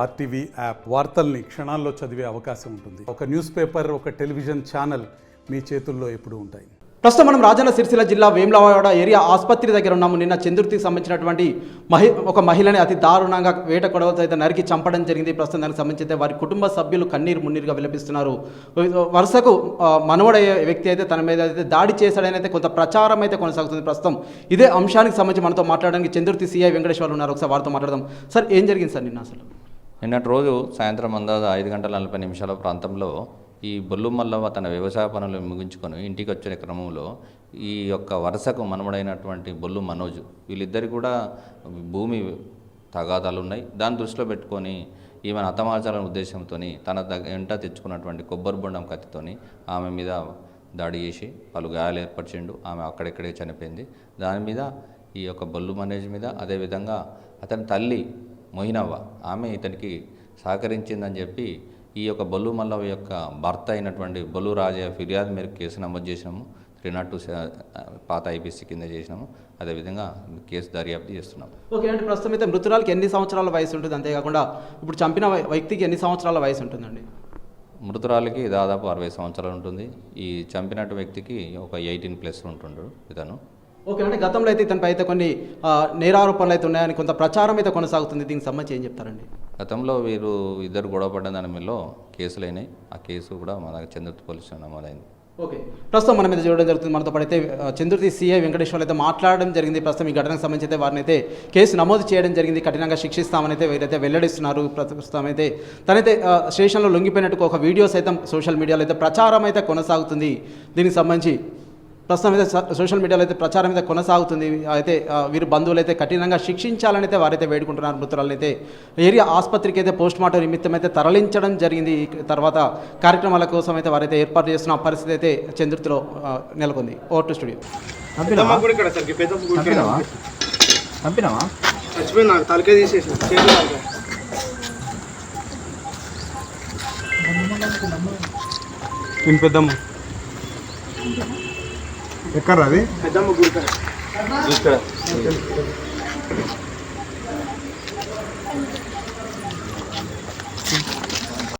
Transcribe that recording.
RTV app వార్తల్ని క్షణాల్లో చదివే అవకాశం ఉంటుంది. ఒక న్యూస్ పేపర్, ఒక టెలివిజన్ ఛానల్ మీ చేతుల్లో ఎప్పుడూ ఉంటాయి. ప్రస్తుతం మనం రాజన్న సిరిసిల్ల జిల్లా వేములవాడ ఏరియా ఆసుపత్రి దగ్గర ఉన్నాము. నిన్న చంద్రుతికి సంబంధించినటువంటి ఒక మహిళని అతి దారుణంగా వేట కొడవలతో అయితే నరికి చంపడం జరిగింది. ప్రస్తుతం దానికి సంబంధించి వారి కుటుంబ సభ్యులు కన్నీరు మున్నీరుగా విలపిస్తున్నారు. వరుసకు మనవడయ్యే వ్యక్తి అయితే తన మీద అయితే దాడి చేశాడని అయితే కొంత ప్రచారం అయితే కొనసాగుతుంది. ప్రస్తుతం ఇదే అంశానికి సంబంధించి మనతో మాట్లాడడానికి చంద్రుతి సిఐ వెంకటేశ్వర్లు ఉన్నారు. ఒకసారి వారితో మాట్లాడదాం. సార్, ఏం జరిగింది సార్ నిన్న? అసలు నిన్నటి రోజు సాయంత్రం అందాజ 5:40 ప్రాంతంలో ఈ బొల్లు మల్లవ్వ తన వ్యవసాయ పనులు ముగించుకొని ఇంటికి వచ్చిన క్రమంలో ఈ యొక్క వరుసకు మనమడైనటువంటి బొల్లు మనోజ్, వీళ్ళిద్దరు కూడా భూమి తగాదాలు ఉన్నాయి. దాన్ని దృష్టిలో పెట్టుకొని ఈమెను హతమార్చాలనే ఉద్దేశంతో తన వెంట తెచ్చుకున్నటువంటి కొబ్బరి బొండం కత్తితోని ఆమె మీద దాడి చేసి పలు గాయాలు ఏర్పరిచిండు. ఆమె అక్కడెక్కడే చనిపోయింది. దాని మీద ఈ యొక్క బొల్లు మనోజ్ మీద, అదేవిధంగా అతని తల్లి మొయినవ్వ, ఆమె ఇతనికి సహకరించిందని చెప్పి ఈ యొక్క బొల్లు మల్లవ్వ యొక్క భర్త అయినటువంటి బొల్లు రాజయ్య ఫిర్యాదు మేరకు కేసు నమోదు చేసినాము. 302 పాత ఐపీసీ కింద చేసినాము. అదేవిధంగా కేసు దర్యాప్తు చేస్తున్నాము. ఓకే, అంటే ప్రస్తుతం అయితే మృతురాలకి ఎన్ని సంవత్సరాల వయసు ఉంటుంది? అంతేకాకుండా ఇప్పుడు చంపిన వ్యక్తికి ఎన్ని సంవత్సరాల వయసు ఉంటుందండి? మృతురాలికి దాదాపు 60 సంవత్సరాలు ఉంటుంది. ఈ చంపినట్టు వ్యక్తికి ఒక 18+ ఉంటుండ్రు ఇతను. ఓకే, అంటే గతంలో అయితే ఇతనిపై అయితే కొన్ని నేరారోపణలు అయితే ఉన్నాయని కొంత ప్రచారం అయితే కొనసాగుతుంది. దీనికి సంబంధించి ఏం చెప్తారండి? గతంలో వీరు ఇద్దరు గొడవపడ్డ దాని మీద కేసులు అయినాయి. ఆ కేసు కూడా మన చంద్రుతి పోలీసులో నమోదైంది. ఓకే, ప్రస్తుతం మన మీద చూడడం జరుగుతుంది. మనతో పాటు అయితే చంద్రుతి సిఐ వెంకటేశ్వర్లు అయితే మాట్లాడడం జరిగింది. ప్రస్తుతం ఈ ఘటనకు సంబంధించి అయితే వారిని అయితే కేసు నమోదు చేయడం జరిగింది. కఠినంగా శిక్షిస్తామని అయితే వీరైతే వెల్లడిస్తున్నారు. ప్రస్తుతం అయితే తనైతే స్టేషన్లో లొంగిపోయినట్టు ఒక వీడియో సైతం సోషల్ మీడియాలో అయితే ప్రచారం అయితే కొనసాగుతుంది. దీనికి సంబంధించి ప్రస్తుతం అయితే సోషల్ మీడియాలో అయితే ప్రచారం అయితే కొనసాగుతుంది. అయితే వీరి బంధువులు అయితే కఠినంగా శిక్షించాలని అయితే వారైతే వేడుకుంటున్నారు. మృతురాలను అయితే ఏరియా ఆసుపత్రికి అయితే పోస్ట్మార్టం నిమిత్తం అయితే తరలించడం జరిగింది. తర్వాత కార్యక్రమాల కోసం అయితే వారైతే ఏర్పాటు చేస్తున్న పరిస్థితి అయితే చంద్రుతిలో నెలకొంది. Over to studio. ఎక్కడ అది? పెద్దమ్మ గుడి